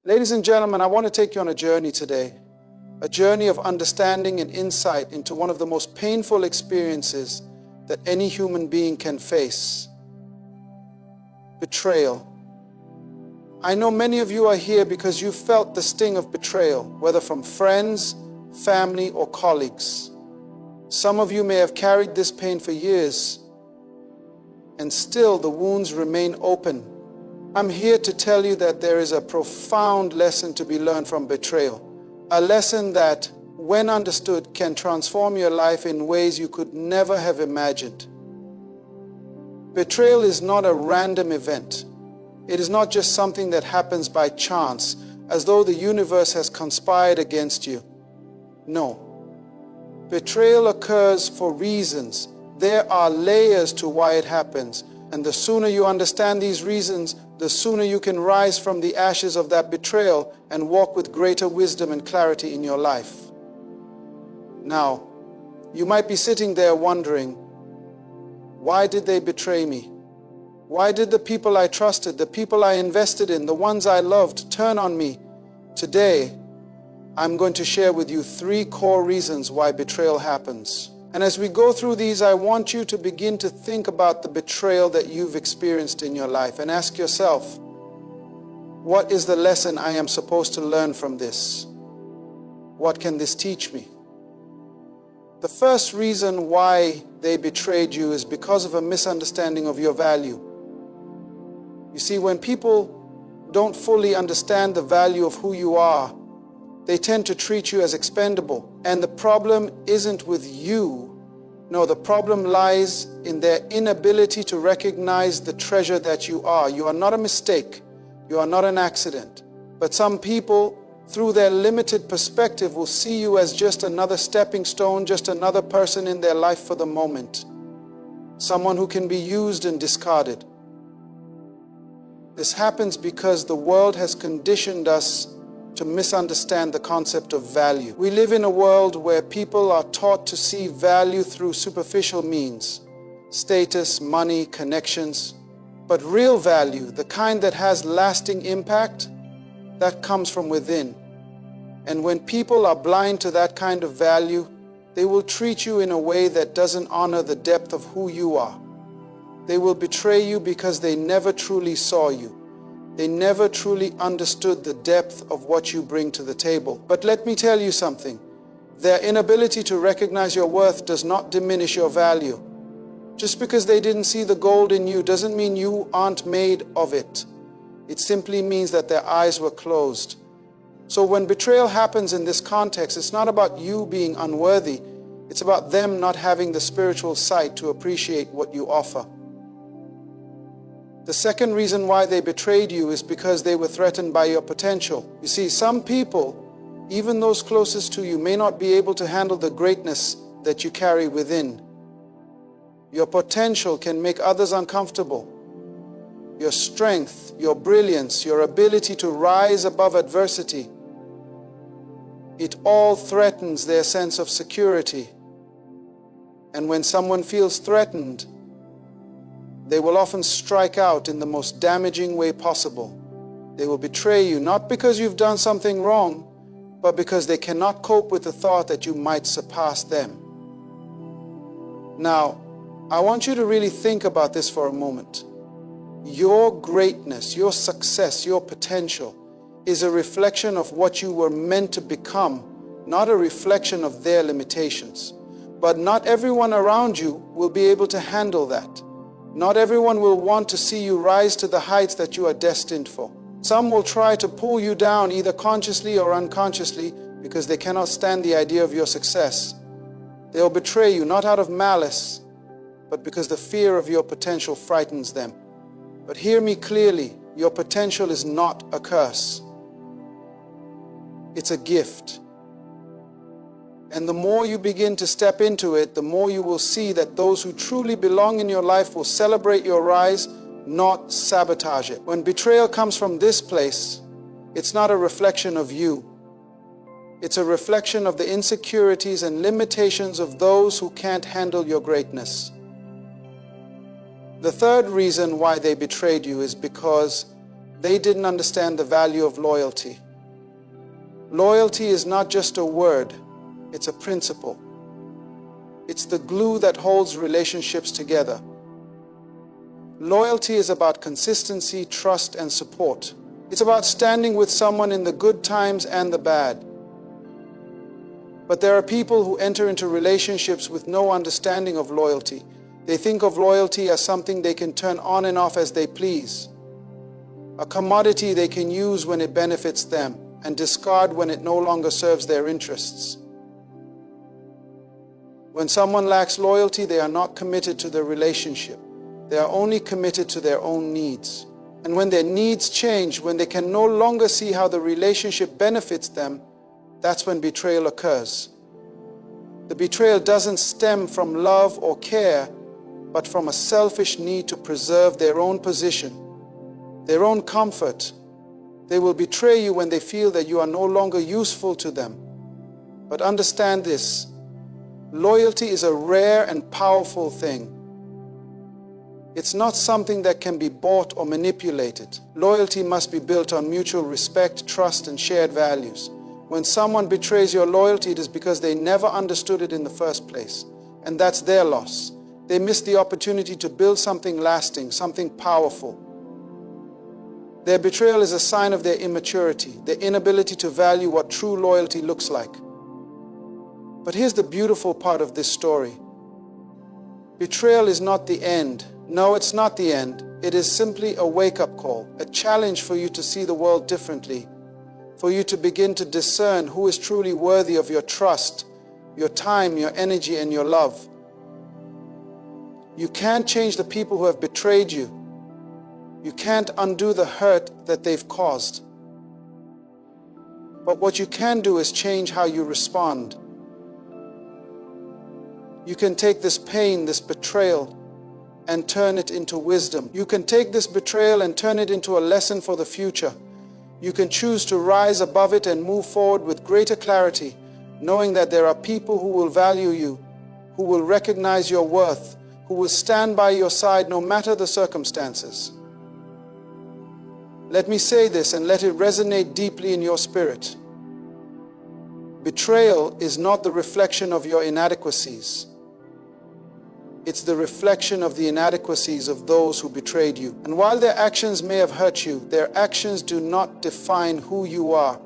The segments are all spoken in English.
Ladies and gentlemen, I want to take you on a journey today, a journey of understanding and insight into one of the most painful experiences that any human being can face: betrayal. I know many of you are here because you felt the sting of betrayal, whether from friends, family, or colleagues. Some of you may have carried this pain for years, and still the wounds remain open. I'm here to tell you that there is a profound lesson to be learned from betrayal, a lesson that, when understood, can transform your life in ways you could never have imagined. Betrayal is not a random event. It is not just something that happens by chance, as though the universe has conspired against you. No. Betrayal occurs for reasons. There are layers to why it happens, and the sooner you understand these reasons, the sooner you can rise from the ashes of that betrayal and walk with greater wisdom and clarity in your life. Now, you might be sitting there wondering, why did they betray me? Why did the people I trusted, the people I invested in, the ones I loved, turn on me? Today, I'm going to share with you 3 core reasons why betrayal happens. And as we go through these, I want you to begin to think about the betrayal that you've experienced in your life and ask yourself, what is the lesson I am supposed to learn from this? What can this teach me? The first reason why they betrayed you is because of a misunderstanding of your value. You see, when people don't fully understand the value of who you are, they tend to treat you as expendable. And the problem isn't with you. No, the problem lies in their inability to recognize the treasure that you are. You are not a mistake. You are not an accident. But some people, through their limited perspective, will see you as just another stepping stone, just another person in their life for the moment. Someone who can be used and discarded. This happens because the world has conditioned us to misunderstand the concept of value. We live in a world where people are taught to see value through superficial means, status, money, connections. But real value, the kind that has lasting impact, that comes from within. And when people are blind to that kind of value, they will treat you in a way that doesn't honor the depth of who you are. They will betray you because they never truly saw you. They never truly understood the depth of what you bring to the table. But let me tell you something. Their inability to recognize your worth does not diminish your value. Just because they didn't see the gold in you doesn't mean you aren't made of it. It simply means that their eyes were closed. So when betrayal happens in this context, it's not about you being unworthy. It's about them not having the spiritual sight to appreciate what you offer. The second reason why they betrayed you is because they were threatened by your potential. You see, some people, even those closest to you, may not be able to handle the greatness that you carry within. Your potential can make others uncomfortable. Your strength, your brilliance, your ability to rise above adversity, it all threatens their sense of security. And when someone feels threatened, they will often strike out in the most damaging way possible. They will betray you, not because you've done something wrong, but because they cannot cope with the thought that you might surpass them. Now, I want you to really think about this for a moment. Your greatness, your success, your potential is a reflection of what you were meant to become, not a reflection of their limitations. But not everyone around you will be able to handle that. Not everyone will want to see you rise to the heights that you are destined for. Some will try to pull you down either consciously or unconsciously because they cannot stand the idea of your success. They'll betray you not out of malice, but because the fear of your potential frightens them. But hear me clearly, your potential is not a curse. It's a gift. And the more you begin to step into it, the more you will see that those who truly belong in your life will celebrate your rise, not sabotage it. When betrayal comes from this place, it's not a reflection of you. It's a reflection of the insecurities and limitations of those who can't handle your greatness. The third reason why they betrayed you is because they didn't understand the value of loyalty. Loyalty is not just a word, it's a principle. It's the glue that holds relationships together. Loyalty is about consistency, trust, and support. It's about standing with someone in the good times and the bad. But there are people who enter into relationships with no understanding of loyalty. They think of loyalty as something they can turn on and off as they please, a commodity they can use when it benefits them and discard when it no longer serves their interests. When someone lacks loyalty, they are not committed to the relationship. They are only committed to their own needs. And when their needs change, when they can no longer see how the relationship benefits them, that's when betrayal occurs. The betrayal doesn't stem from love or care, but from a selfish need to preserve their own position, their own comfort. They will betray you when they feel that you are no longer useful to them. But understand this, loyalty is a rare and powerful thing. It's not something that can be bought or manipulated. Loyalty must be built on mutual respect, trust, and shared values. When someone betrays your loyalty, it is because they never understood it in the first place, and that's their loss. They missed the opportunity to build something lasting, something powerful. Their betrayal is a sign of their immaturity, their inability to value what true loyalty looks like. But here's the beautiful part of this story. Betrayal is not the end. No, it's not the end. It is simply a wake-up call, a challenge for you to see the world differently, for you to begin to discern who is truly worthy of your trust, your time, your energy, and your love. You can't change the people who have betrayed you. You can't undo the hurt that they've caused. But what you can do is change how you respond. You can take this pain, this betrayal, and turn it into wisdom. You can take this betrayal and turn it into a lesson for the future. You can choose to rise above it and move forward with greater clarity, knowing that there are people who will value you, who will recognize your worth, who will stand by your side no matter the circumstances. Let me say this and let it resonate deeply in your spirit. Betrayal is not the reflection of your inadequacies. It's the reflection of the inadequacies of those who betrayed you. And while their actions may have hurt you, their actions do not define who you are.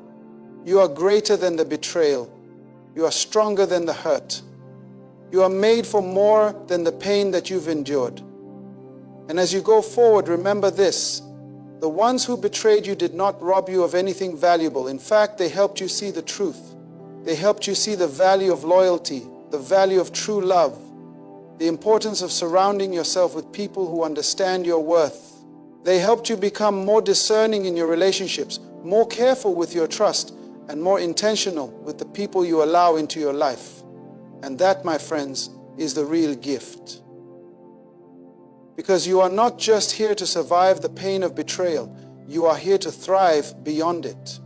You are greater than the betrayal. You are stronger than the hurt. You are made for more than the pain that you've endured. And as you go forward, remember this. The ones who betrayed you did not rob you of anything valuable. In fact, they helped you see the truth. They helped you see the value of loyalty, the value of true love, the importance of surrounding yourself with people who understand your worth. They helped you become more discerning in your relationships, more careful with your trust, and more intentional with the people you allow into your life. And that, my friends, is the real gift. Because you are not just here to survive the pain of betrayal, you are here to thrive beyond it.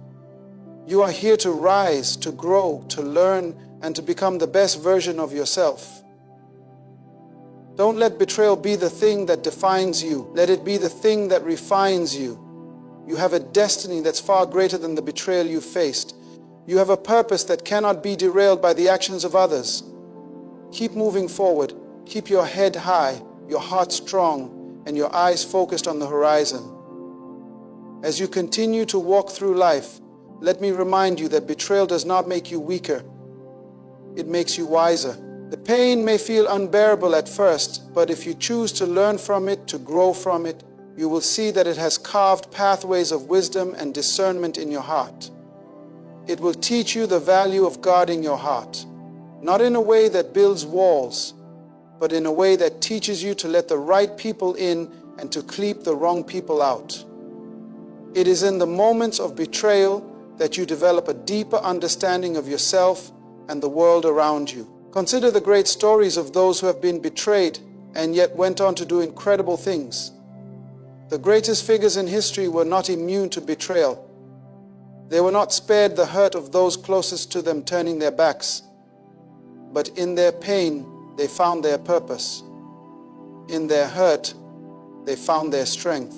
You are here to rise, to grow, to learn, and to become the best version of yourself. Don't let betrayal be the thing that defines you. Let it be the thing that refines you. You have a destiny that's far greater than the betrayal you faced. You have a purpose that cannot be derailed by the actions of others. Keep moving forward. Keep your head high, your heart strong, and your eyes focused on the horizon. As you continue to walk through life, let me remind you that betrayal does not make you weaker. It makes you wiser. The pain may feel unbearable at first, but if you choose to learn from it, to grow from it, you will see that it has carved pathways of wisdom and discernment in your heart. It will teach you the value of guarding your heart, not in a way that builds walls, but in a way that teaches you to let the right people in and to keep the wrong people out. It is in the moments of betrayal that you develop a deeper understanding of yourself and the world around you. Consider the great stories of those who have been betrayed and yet went on to do incredible things. The greatest figures in history were not immune to betrayal. They were not spared the hurt of those closest to them turning their backs. But in their pain, they found their purpose. In their hurt, they found their strength.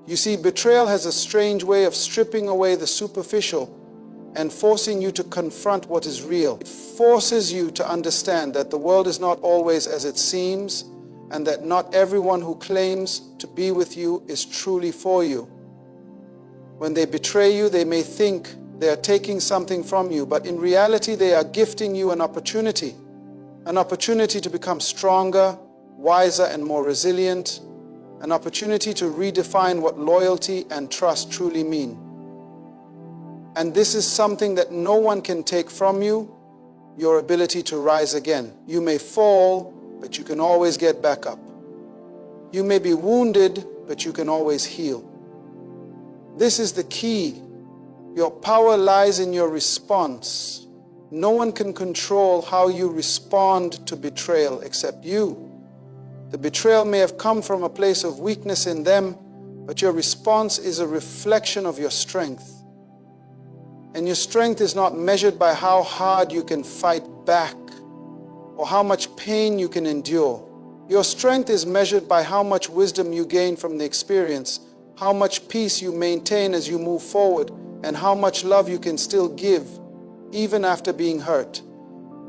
You see, betrayal has a strange way of stripping away the superficial and forcing you to confront what is real. It forces you to understand that the world is not always as it seems, and that not everyone who claims to be with you is truly for you. When they betray you, they may think they are taking something from you, but in reality, they are gifting you an opportunity to become stronger, wiser, and more resilient, an opportunity to redefine what loyalty and trust truly mean. And this is something that no one can take from you, your ability to rise again. You may fall, but you can always get back up. You may be wounded, but you can always heal. This is the key. Your power lies in your response. No one can control how you respond to betrayal except you. The betrayal may have come from a place of weakness in them, but your response is a reflection of your strength. And your strength is not measured by how hard you can fight back or how much pain you can endure. Your strength is measured by how much wisdom you gain from the experience, how much peace you maintain as you move forward, and how much love you can still give, even after being hurt.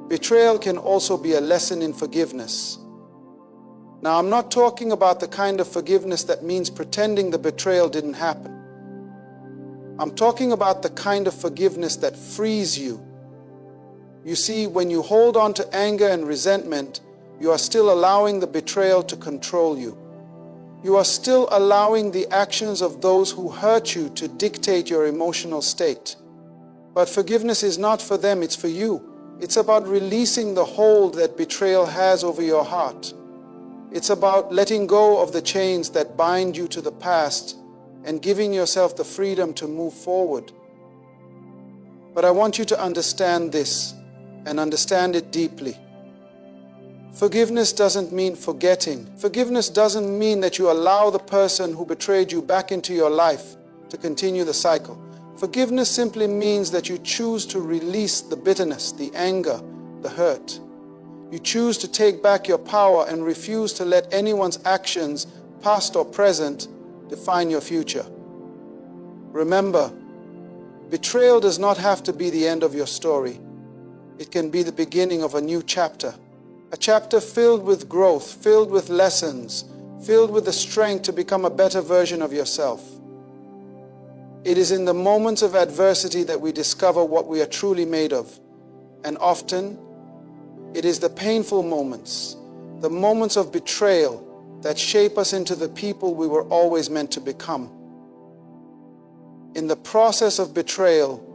Betrayal can also be a lesson in forgiveness. Now, I'm not talking about the kind of forgiveness that means pretending the betrayal didn't happen. I'm talking about the kind of forgiveness that frees you. You see, when you hold on to anger and resentment, you are still allowing the betrayal to control you. You are still allowing the actions of those who hurt you to dictate your emotional state. But forgiveness is not for them, it's for you. It's about releasing the hold that betrayal has over your heart. It's about letting go of the chains that bind you to the past and giving yourself the freedom to move forward. But I want you to understand this and understand it deeply. Forgiveness doesn't mean forgetting. Forgiveness doesn't mean that you allow the person who betrayed you back into your life to continue the cycle. Forgiveness simply means that you choose to release the bitterness, the anger, the hurt. You choose to take back your power and refuse to let anyone's actions, past or present, define your future. Remember, betrayal does not have to be the end of your story. It can be the beginning of a new chapter. A chapter filled with growth, filled with lessons, filled with the strength to become a better version of yourself. It is in the moments of adversity that we discover what we are truly made of. And often, it is the painful moments, the moments of betrayal, that shape us into the people we were always meant to become. In the process of betrayal,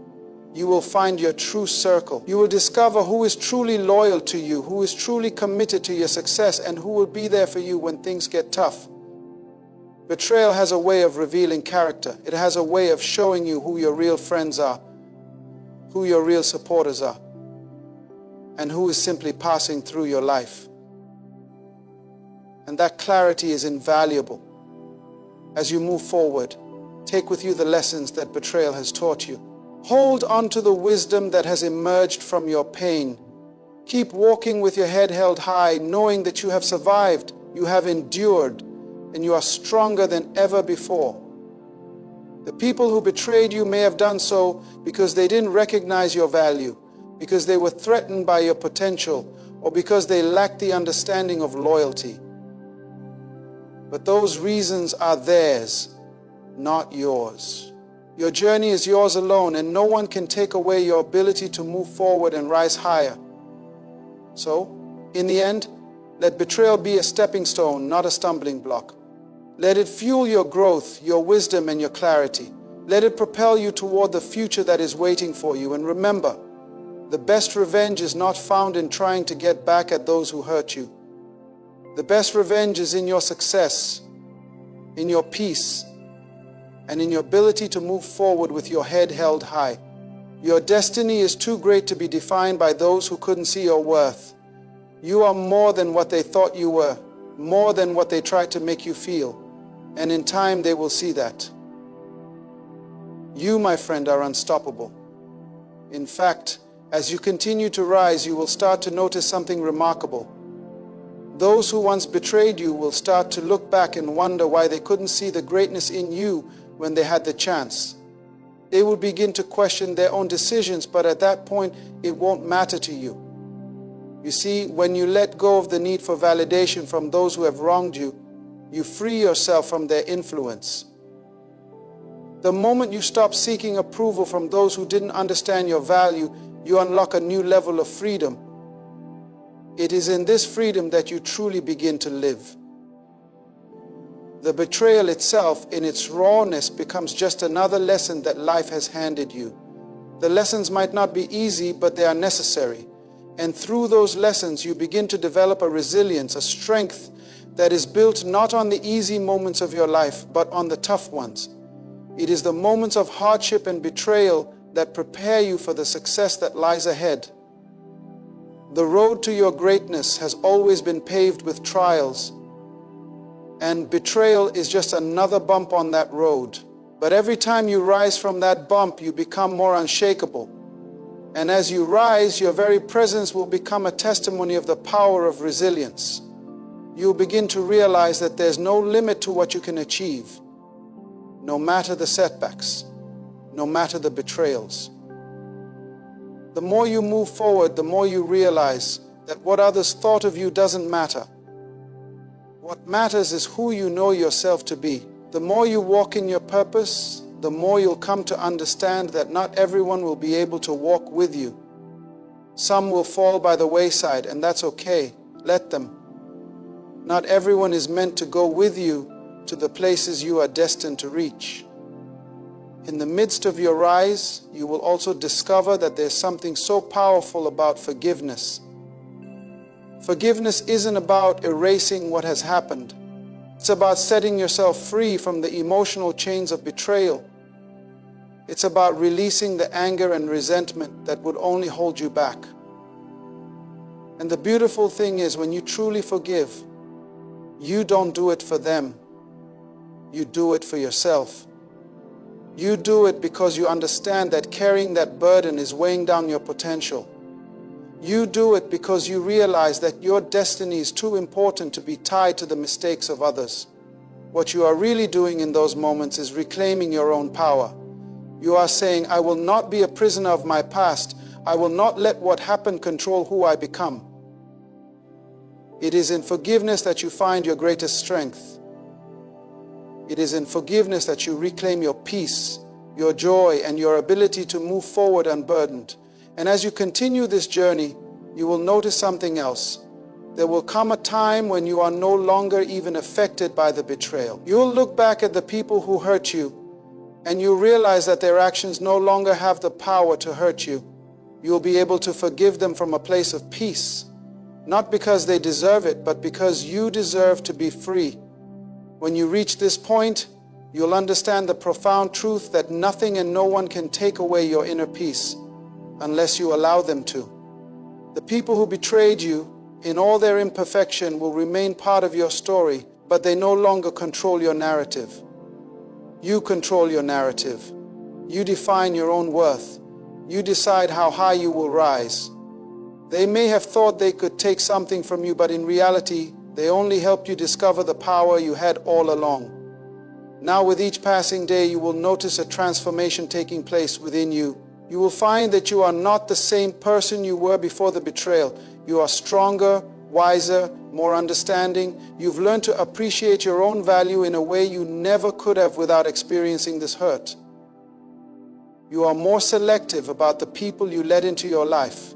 you will find your true circle. You will discover who is truly loyal to you, who is truly committed to your success, and who will be there for you when things get tough. Betrayal has a way of revealing character. It has a way of showing you who your real friends are, who your real supporters are, and who is simply passing through your life. And that clarity is invaluable. As you move forward, take with you the lessons that betrayal has taught you. Hold on to the wisdom that has emerged from your pain. Keep walking with your head held high, knowing that you have survived, you have endured, and you are stronger than ever before. The people who betrayed you may have done so because they didn't recognize your value, because they were threatened by your potential, or because they lacked the understanding of loyalty. But those reasons are theirs, not yours. Your journey is yours alone, and no one can take away your ability to move forward and rise higher. So, in the end, let betrayal be a stepping stone, not a stumbling block. Let it fuel your growth, your wisdom, and your clarity. Let it propel you toward the future that is waiting for you. And remember, the best revenge is not found in trying to get back at those who hurt you. The best revenge is in your success, in your peace, and in your ability to move forward with your head held high. Your destiny is too great to be defined by those who couldn't see your worth. You are more than what they thought you were, more than what they tried to make you feel. And in time, they will see that. You, my friend, are unstoppable. In fact, as you continue to rise, you will start to notice something remarkable. Those who once betrayed you will start to look back and wonder why they couldn't see the greatness in you when they had the chance. They will begin to question their own decisions, but at that point, it won't matter to you. You see, when you let go of the need for validation from those who have wronged you, you free yourself from their influence. The moment you stop seeking approval from those who didn't understand your value, you unlock a new level of freedom. It is in this freedom that you truly begin to live. The betrayal itself, in its rawness, becomes just another lesson that life has handed you. The lessons might not be easy, but they are necessary. And through those lessons, you begin to develop a resilience, a strength that is built not on the easy moments of your life, but on the tough ones. It is the moments of hardship and betrayal that prepare you for the success that lies ahead. The road to your greatness has always been paved with trials, and betrayal is just another bump on that road. But every time you rise from that bump, you become more unshakable. And as you rise, your very presence will become a testimony of the power of resilience. You'll begin to realize that there's no limit to what you can achieve, no matter the setbacks, no matter the betrayals. The more you move forward, the more you realize that what others thought of you doesn't matter. What matters is who you know yourself to be. The more you walk in your purpose, the more you'll come to understand that not everyone will be able to walk with you. Some will fall by the wayside, and that's okay. Let them. Not everyone is meant to go with you to the places you are destined to reach. In the midst of your rise, you will also discover that there's something so powerful about forgiveness. Forgiveness isn't about erasing what has happened. It's about setting yourself free from the emotional chains of betrayal. It's about releasing the anger and resentment that would only hold you back. And the beautiful thing is, when you truly forgive, you don't do it for them. You do it for yourself. You do it because you understand that carrying that burden is weighing down your potential. You do it because you realize that your destiny is too important to be tied to the mistakes of others. What you are really doing in those moments is reclaiming your own power. You are saying, I will not be a prisoner of my past. I will not let what happened control who I become. It is in forgiveness that you find your greatest strength. It is in forgiveness that you reclaim your peace, your joy, and your ability to move forward unburdened. And as you continue this journey, you will notice something else. There will come a time when you are no longer even affected by the betrayal. You will look back at the people who hurt you, and you realize that their actions no longer have the power to hurt you. You will be able to forgive them from a place of peace, not because they deserve it, but because you deserve to be free. When you reach this point, you'll understand the profound truth that nothing and no one can take away your inner peace unless you allow them to. The people who betrayed you, in all their imperfection, will remain part of your story, but they no longer control your narrative. You control your narrative. You define your own worth. You decide how high you will rise. They may have thought they could take something from you, but in reality, they only helped you discover the power you had all along. Now, with each passing day, you will notice a transformation taking place within you. You will find that you are not the same person you were before the betrayal. You are stronger, wiser, more understanding. You've learned to appreciate your own value in a way you never could have without experiencing this hurt. You are more selective about the people you let into your life,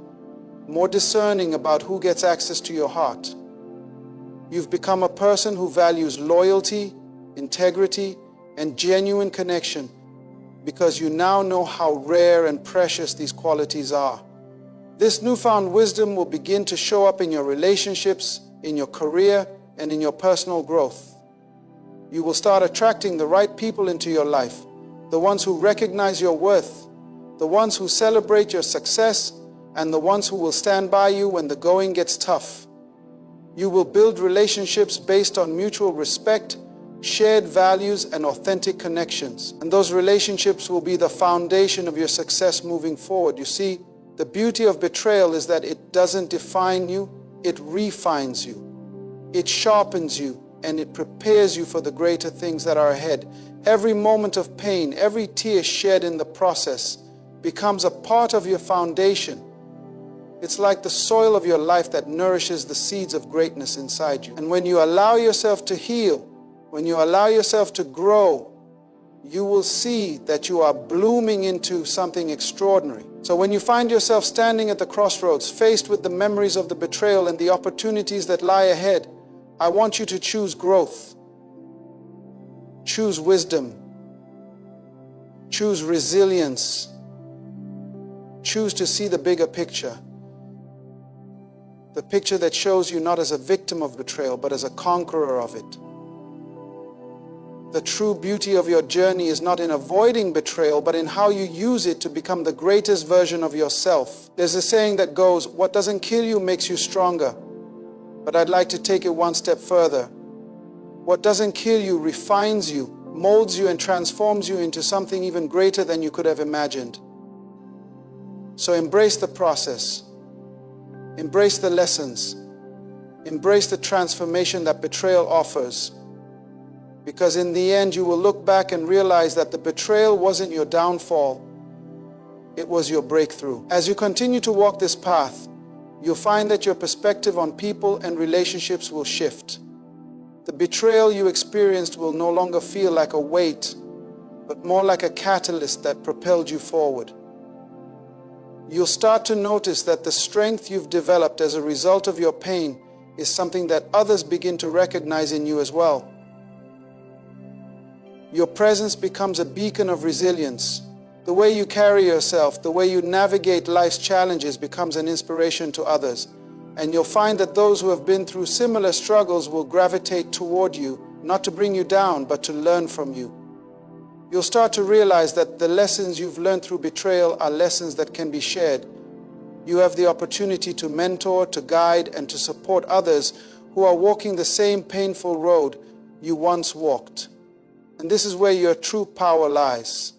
more discerning about who gets access to your heart. You've become a person who values loyalty, integrity, and genuine connection because you now know how rare and precious these qualities are. This newfound wisdom will begin to show up in your relationships, in your career, and in your personal growth. You will start attracting the right people into your life, the ones who recognize your worth, the ones who celebrate your success, and the ones who will stand by you when the going gets tough. You will build relationships based on mutual respect, shared values, and authentic connections. And those relationships will be the foundation of your success moving forward. You see, the beauty of betrayal is that it doesn't define you, it refines you. It sharpens you and it prepares you for the greater things that are ahead. Every moment of pain, every tear shed in the process becomes a part of your foundation. It's like the soil of your life that nourishes the seeds of greatness inside you. And when you allow yourself to heal, when you allow yourself to grow, you will see that you are blooming into something extraordinary. So when you find yourself standing at the crossroads, faced with the memories of the betrayal and the opportunities that lie ahead, I want you to choose growth, choose wisdom, choose resilience, choose to see the bigger picture. The picture that shows you not as a victim of betrayal, but as a conqueror of it. The true beauty of your journey is not in avoiding betrayal, but in how you use it to become the greatest version of yourself. There's a saying that goes, what doesn't kill you makes you stronger. But I'd like to take it one step further. What doesn't kill you refines you, molds you, and transforms you into something even greater than you could have imagined. So embrace the process. Embrace the lessons. Embrace the transformation that betrayal offers. Because in the end, you will look back and realize that the betrayal wasn't your downfall. It was your breakthrough. As you continue to walk this path, you'll find that your perspective on people and relationships will shift. The betrayal you experienced will no longer feel like a weight, but more like a catalyst that propelled you forward. You'll start to notice that the strength you've developed as a result of your pain is something that others begin to recognize in you as well. Your presence becomes a beacon of resilience. The way you carry yourself, the way you navigate life's challenges becomes an inspiration to others. And you'll find that those who have been through similar struggles will gravitate toward you, not to bring you down, but to learn from you. You'll start to realize that the lessons you've learned through betrayal are lessons that can be shared. You have the opportunity to mentor, to guide, and to support others who are walking the same painful road you once walked. And this is where your true power lies.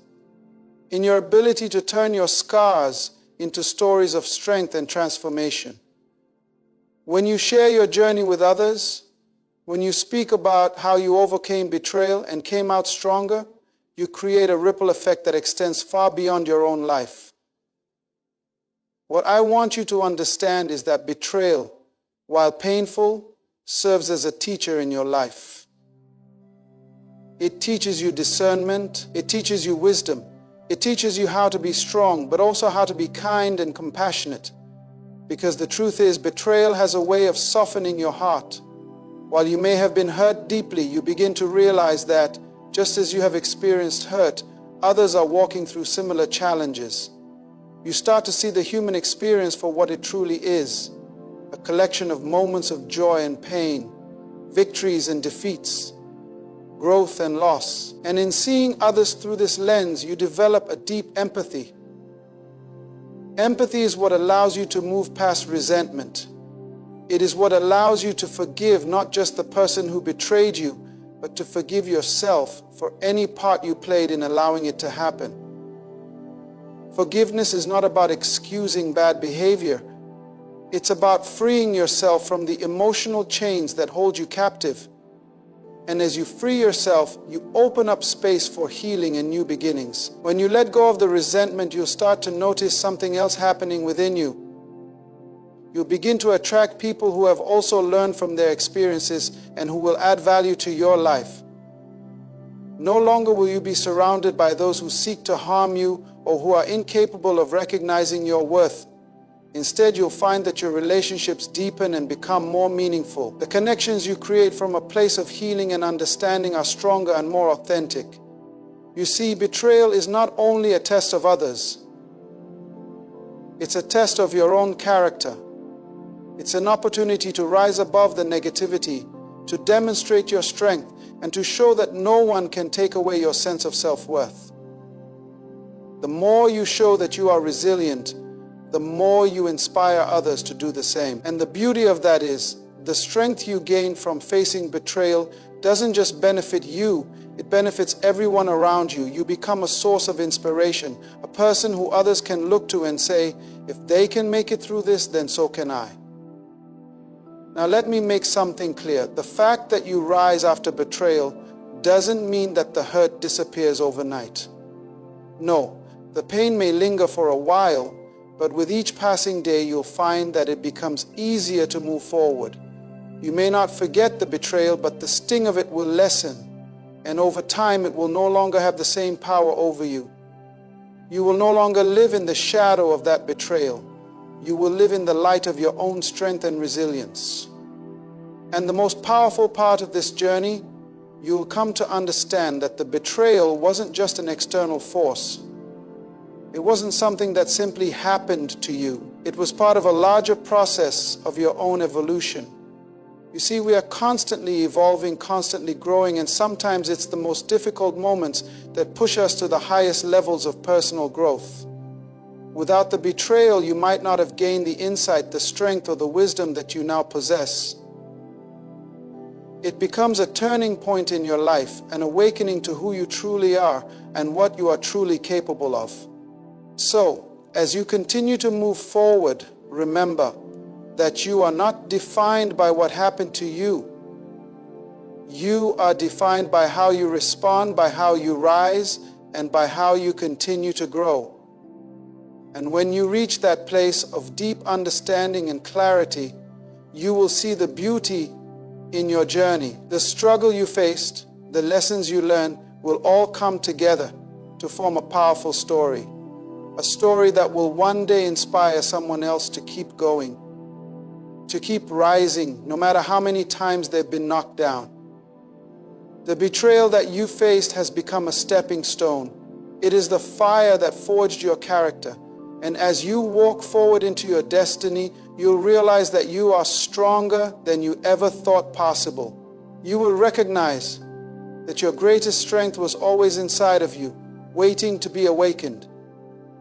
In your ability to turn your scars into stories of strength and transformation. When you share your journey with others, when you speak about how you overcame betrayal and came out stronger, you create a ripple effect that extends far beyond your own life. What I want you to understand is that betrayal, while painful, serves as a teacher in your life. It teaches you discernment, it teaches you wisdom, it teaches you how to be strong, but also how to be kind and compassionate. Because the truth is, betrayal has a way of softening your heart. While you may have been hurt deeply, you begin to realize that, just as you have experienced hurt, others are walking through similar challenges. You start to see the human experience for what it truly is, a collection of moments of joy and pain, victories and defeats, growth and loss. And in seeing others through this lens, you develop a deep empathy. Empathy is what allows you to move past resentment. It is what allows you to forgive not just the person who betrayed you, but to forgive yourself for any part you played in allowing it to happen. Forgiveness is not about excusing bad behavior. It's about freeing yourself from the emotional chains that hold you captive. And as you free yourself, you open up space for healing and new beginnings. When you let go of the resentment, you'll start to notice something else happening within you. You'll begin to attract people who have also learned from their experiences and who will add value to your life. No longer will you be surrounded by those who seek to harm you or who are incapable of recognizing your worth. Instead, you'll find that your relationships deepen and become more meaningful. The connections you create from a place of healing and understanding are stronger and more authentic. You see, betrayal is not only a test of others. It's a test of your own character. It's an opportunity to rise above the negativity, to demonstrate your strength, and to show that no one can take away your sense of self-worth. The more you show that you are resilient, the more you inspire others to do the same. And the beauty of that is, the strength you gain from facing betrayal doesn't just benefit you, it benefits everyone around you. You become a source of inspiration, a person who others can look to and say, if they can make it through this, then so can I. Now let me make something clear. The fact that you rise after betrayal doesn't mean that the hurt disappears overnight. No, the pain may linger for a while, but with each passing day you'll find that it becomes easier to move forward. You may not forget the betrayal, but the sting of it will lessen, and over time it will no longer have the same power over you. You will no longer live in the shadow of that betrayal. You will live in the light of your own strength and resilience. And the most powerful part of this journey, you'll come to understand that the betrayal wasn't just an external force. It wasn't something that simply happened to you. It was part of a larger process of your own evolution. You see, we are constantly evolving, constantly growing, and sometimes it's the most difficult moments that push us to the highest levels of personal growth. Without the betrayal, you might not have gained the insight, the strength, or the wisdom that you now possess. It becomes a turning point in your life, an awakening to who you truly are and what you are truly capable of. So, as you continue to move forward, remember that you are not defined by what happened to you. You are defined by how you respond, by how you rise, and by how you continue to grow. And when you reach that place of deep understanding and clarity, you will see the beauty in your journey. The struggle you faced, the lessons you learned will all come together to form a powerful story. A story that will one day inspire someone else to keep going, to keep rising, no matter how many times they've been knocked down. The betrayal that you faced has become a stepping stone. It is the fire that forged your character. And as you walk forward into your destiny, you'll realize that you are stronger than you ever thought possible. You will recognize that your greatest strength was always inside of you, waiting to be awakened.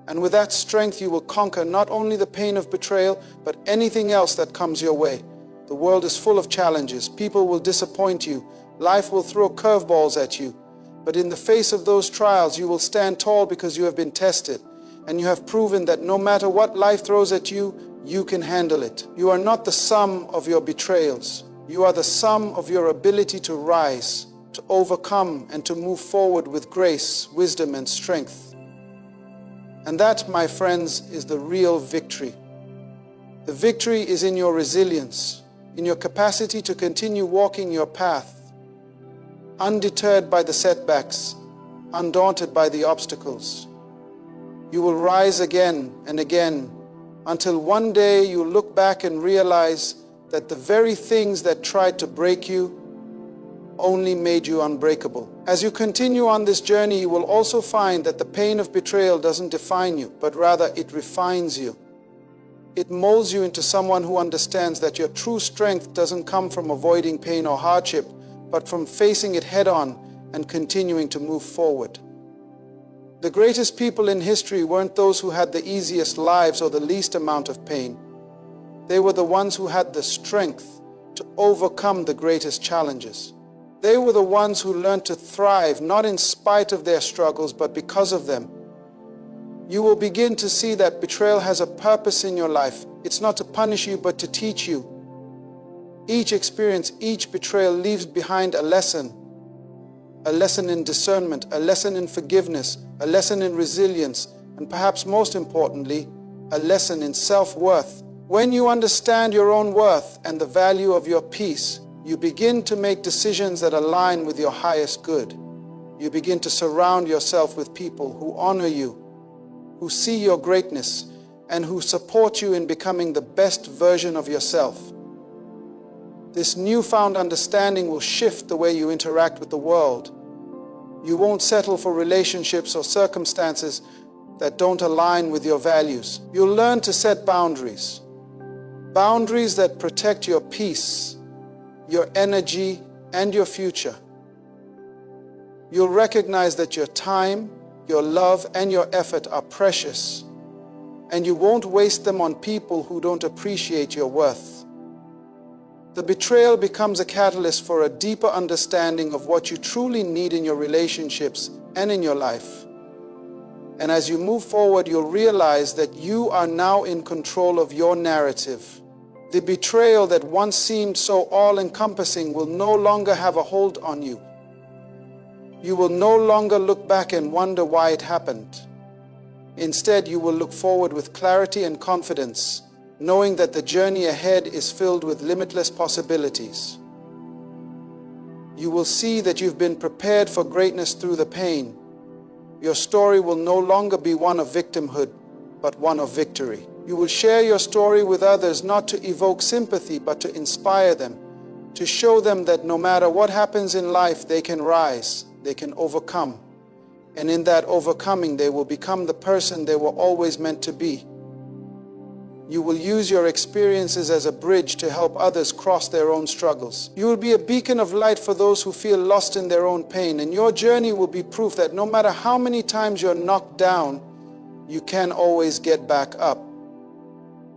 And with that strength, you will conquer not only the pain of betrayal, but anything else that comes your way. The world is full of challenges. People will disappoint you. Life will throw curveballs at you. But in the face of those trials, you will stand tall because you have been tested. And you have proven that no matter what life throws at you, you can handle it. You are not the sum of your betrayals. You are the sum of your ability to rise, to overcome, and to move forward with grace, wisdom, and strength. And that, my friends, is the real victory. The victory is in your resilience, in your capacity to continue walking your path, undeterred by the setbacks, undaunted by the obstacles. You will rise again and again until one day you look back and realize that the very things that tried to break you only made you unbreakable. As you continue on this journey, you will also find that the pain of betrayal doesn't define you, but rather it refines you. It molds you into someone who understands that your true strength doesn't come from avoiding pain or hardship, but from facing it head-on and continuing to move forward. The greatest people in history weren't those who had the easiest lives or the least amount of pain. They were the ones who had the strength to overcome the greatest challenges. They were the ones who learned to thrive, not in spite of their struggles, but because of them. You will begin to see that betrayal has a purpose in your life. It's not to punish you, but to teach you. Each experience, each betrayal leaves behind a lesson in discernment, a lesson in forgiveness, a lesson in resilience, and perhaps most importantly, a lesson in self-worth. When you understand your own worth and the value of your peace, you begin to make decisions that align with your highest good. You begin to surround yourself with people who honor you, who see your greatness, and who support you in becoming the best version of yourself. This newfound understanding will shift the way you interact with the world. You won't settle for relationships or circumstances that don't align with your values. You'll learn to set boundaries. Boundaries that protect your peace, your energy, and your future. You'll recognize that your time, your love, and your effort are precious, and you won't waste them on people who don't appreciate your worth. The betrayal becomes a catalyst for a deeper understanding of what you truly need in your relationships and in your life. And as you move forward, you'll realize that you are now in control of your narrative. The betrayal that once seemed so all-encompassing will no longer have a hold on you. You will no longer look back and wonder why it happened. Instead, you will look forward with clarity and confidence, knowing that the journey ahead is filled with limitless possibilities. You will see that you've been prepared for greatness through the pain. Your story will no longer be one of victimhood, but one of victory. You will share your story with others not to evoke sympathy, but to inspire them, to show them that no matter what happens in life, they can rise, they can overcome. And in that overcoming, they will become the person they were always meant to be. You will use your experiences as a bridge to help others cross their own struggles. You will be a beacon of light for those who feel lost in their own pain, and your journey will be proof that no matter how many times you're knocked down, you can always get back up.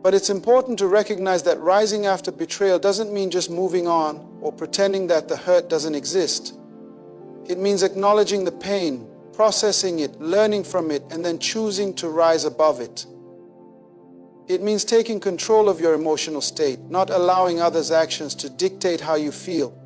But it's important to recognize that rising after betrayal doesn't mean just moving on or pretending that the hurt doesn't exist. It means acknowledging the pain, processing it, learning from it, and then choosing to rise above it. It means taking control of your emotional state, not allowing others' actions to dictate how you feel.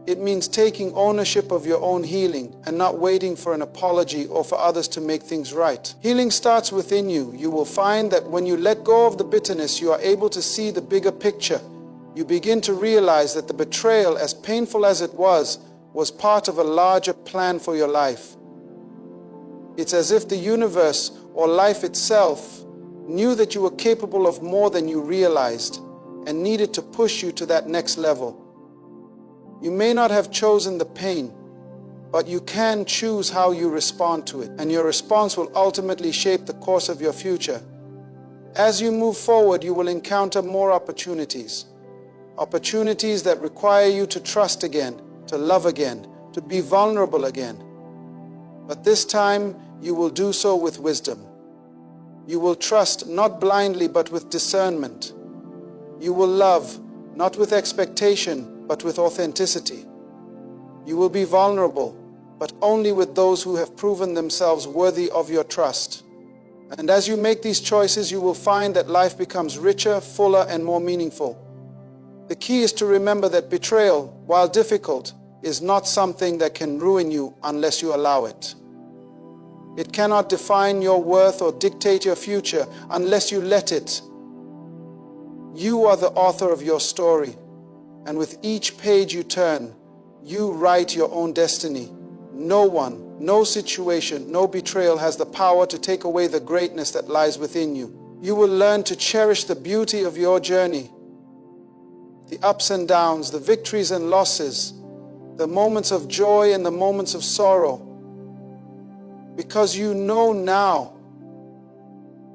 It means taking ownership of your own healing and not waiting for an apology or for others to make things right. Healing starts within you. You will find that when you let go of the bitterness, you are able to see the bigger picture. You begin to realize that the betrayal, as painful as it was part of a larger plan for your life. It's as if the universe or life itself knew that you were capable of more than you realized and needed to push you to that next level. You may not have chosen the pain, but you can choose how you respond to it, and your response will ultimately shape the course of your future. As you move forward, you will encounter more opportunities that require you to trust again, to love again, to be vulnerable again. But this time, you will do so with wisdom. You will trust not blindly, but with discernment. You will love not with expectation, but with authenticity. You will be vulnerable, but only with those who have proven themselves worthy of your trust. And as you make these choices, you will find that life becomes richer, fuller, and more meaningful. The key is to remember that betrayal, while difficult, is not something that can ruin you unless you allow it. It cannot define your worth or dictate your future unless you let it. You are the author of your story. And with each page you turn, you write your own destiny. No one, no situation, no betrayal has the power to take away the greatness that lies within you. You will learn to cherish the beauty of your journey, the ups and downs, the victories and losses, the moments of joy and the moments of sorrow, because you know now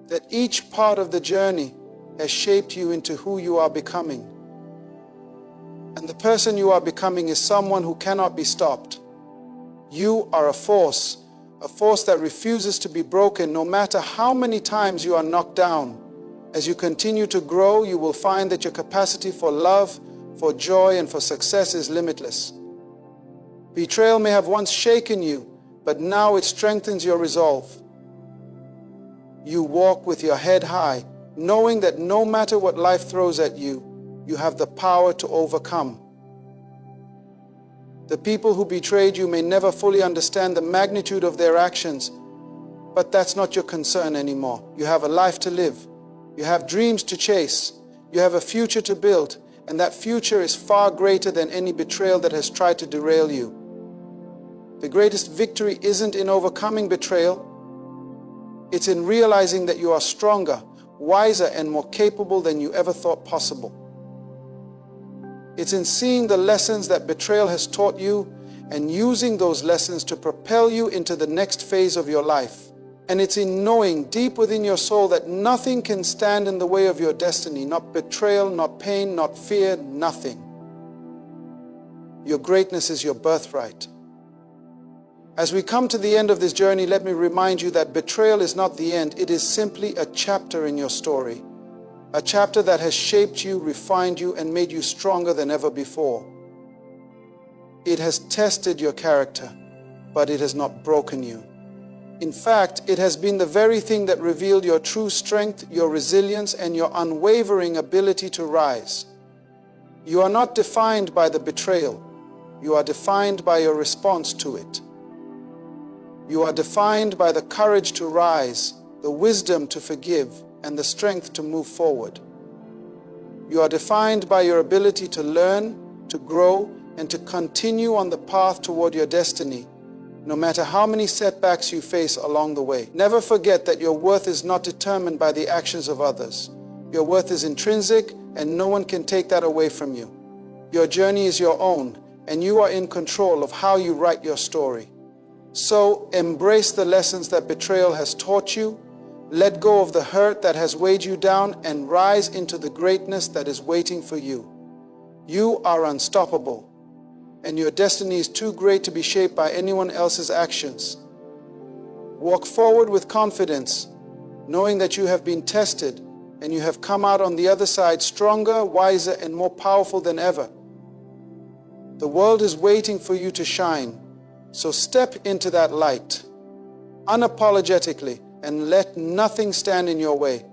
that each part of the journey has shaped you into who you are becoming. And the person you are becoming is someone who cannot be stopped. You are a force that refuses to be broken no matter how many times you are knocked down. As you continue to grow, you will find that your capacity for love, for joy, and for success is limitless. Betrayal may have once shaken you, but now it strengthens your resolve. You walk with your head high, knowing that no matter what life throws at you, you have the power to overcome. The people who betrayed you may never fully understand the magnitude of their actions, but that's not your concern anymore. You have a life to live. You have dreams to chase. You have a future to build, and that future is far greater than any betrayal that has tried to derail you. The greatest victory isn't in overcoming betrayal. It's in realizing that you are stronger, wiser, and more capable than you ever thought possible. It's in seeing the lessons that betrayal has taught you and using those lessons to propel you into the next phase of your life. And it's in knowing deep within your soul that nothing can stand in the way of your destiny, not betrayal, not pain, not fear, nothing. Your greatness is your birthright. As we come to the end of this journey, let me remind you that betrayal is not the end. It is simply a chapter in your story. A chapter that has shaped you, refined you, and made you stronger than ever before. It has tested your character, but it has not broken you. In fact, it has been the very thing that revealed your true strength, your resilience, and your unwavering ability to rise. You are not defined by the betrayal. You are defined by your response to it. You are defined by the courage to rise, the wisdom to forgive, and the strength to move forward. You are defined by your ability to learn, to grow, and to continue on the path toward your destiny, no matter how many setbacks you face along the way. Never forget that your worth is not determined by the actions of others. Your worth is intrinsic, and no one can take that away from you. Your journey is your own, and you are in control of how you write your story. So, embrace the lessons that betrayal has taught you, let go of the hurt that has weighed you down, and rise into the greatness that is waiting for you. You are unstoppable, and your destiny is too great to be shaped by anyone else's actions. Walk forward with confidence, knowing that you have been tested, and you have come out on the other side stronger, wiser, and more powerful than ever. The world is waiting for you to shine, so step into that light unapologetically and let nothing stand in your way.